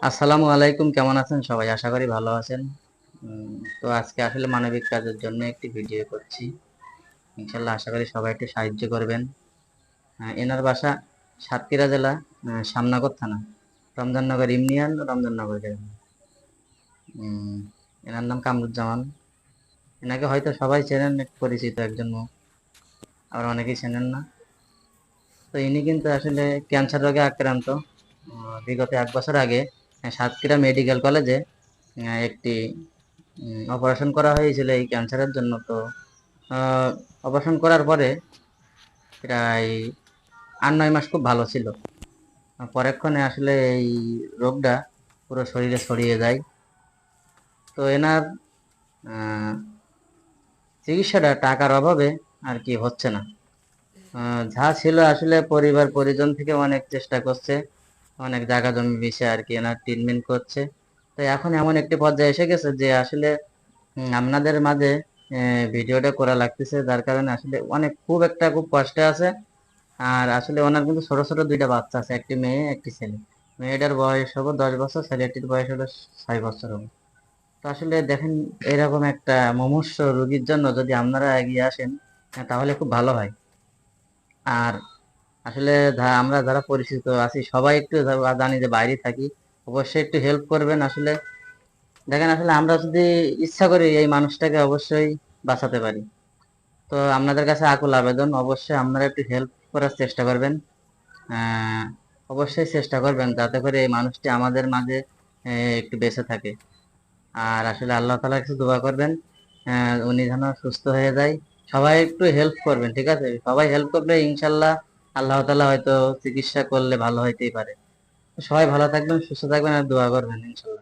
আসসালামু আলাইকুম, কেমন আছেন সবাই? আশা করি ভালো আছেন। তো আজকে আসলে মানবিক কাজের জন্য একটি ভিডিও করছি। ইনশাল্লাহ আশা করি সবাই একটু সাহায্য করবেন। এনার বাসা সাতক্ষীরা জেলা, শামনগর থানা, রমজাননগর ইউনিয়ন, রমজাননগর গ্রাম। উম, এনার নাম কামরুজ্জামান। এনাকে হয়তো সবাই চেনেন, একটু পরিচিত একজন মুখ, আবার অনেকেই চেনেন না। তো ইনি কিন্তু আসলে ক্যান্সার রোগে আক্রান্ত। বিগত 1 বছর আগে সাতক্ষীরা মেডিকেল কলেজে একটি অপারেশন করা হয়েছিল এই ক্যান্সারের জন্য। তো অপারেশন করার পরে প্রায় 8-9 মাস খুব ভালো ছিল। পরেক্ষণে আসলে এই রোগটা পুরো শরীরে ছড়িয়ে যায়। তো এনার আহ, চিকিৎসাটা টাকার অভাবে আর কি হচ্ছে না। যা ছিল আসলে পরিবার পরিজন থেকে অনেক চেষ্টা করছে, অনেক জায়গা জমি বেচে আর কি এনার ট্রিটমেন্ট করছে। তো এখন এমন একটি পর্যায়ে এসে গেছে যে আসলে আপনাদের মাঝে ভিডিওটা করা লাগতেছে, যার কারণে আসলে অনেক খুব কষ্টে আছে। আর আসলে ওনার কিন্তু ছোট ছোট দুইটা বাচ্চা আছে, একটি মেয়ে একটি ছেলে। মেয়েটার বয়স হলো 10 বছর, ছেলেটির বয়স হলো 6 বছর হবে। তো আসলে দেখেন, এরকম একটা মুমূর্ষু রোগীর জন্য যদি আপনারা এগিয়ে আসেন, তাহলে খুব ভালো হয়। আর আসলে আমরা যারা পরিচিত আছি সবাই একটু জানি যে বাইরে থাকি, অবশ্যই একটু হেল্প করবেন। আসলে দেখেন, আসলে আমরা যদি ইচ্ছা করি এই মানুষটাকে অবশ্যই বাঁচাতে পারি। তো আপনাদের কাছে আকুল আবেদন, অবশ্যই আপনারা একটু হেল্প করার চেষ্টা করবেন। আহ, অবশ্যই চেষ্টা করবেন যাতে করে এই মানুষটি আমাদের মাঝে একটু বেঁচে থাকে। আর আসলে আল্লাহ তাআলার কাছে দোয়া করবেন, উনি যেন সুস্থ হয়ে যায়। সবাই একটু হেল্প করবেন, ঠিক আছে? সবাই হেল্প করলে ইনশাল্লাহ আল্লাহ তাআলা হয়তো চিকিৎসা করলে ভালো হইতেই পারে। সবাই ভালো থাকবেন, সুস্থ থাকবেন, আর দোয়া করবেন ইনশাল্লাহ।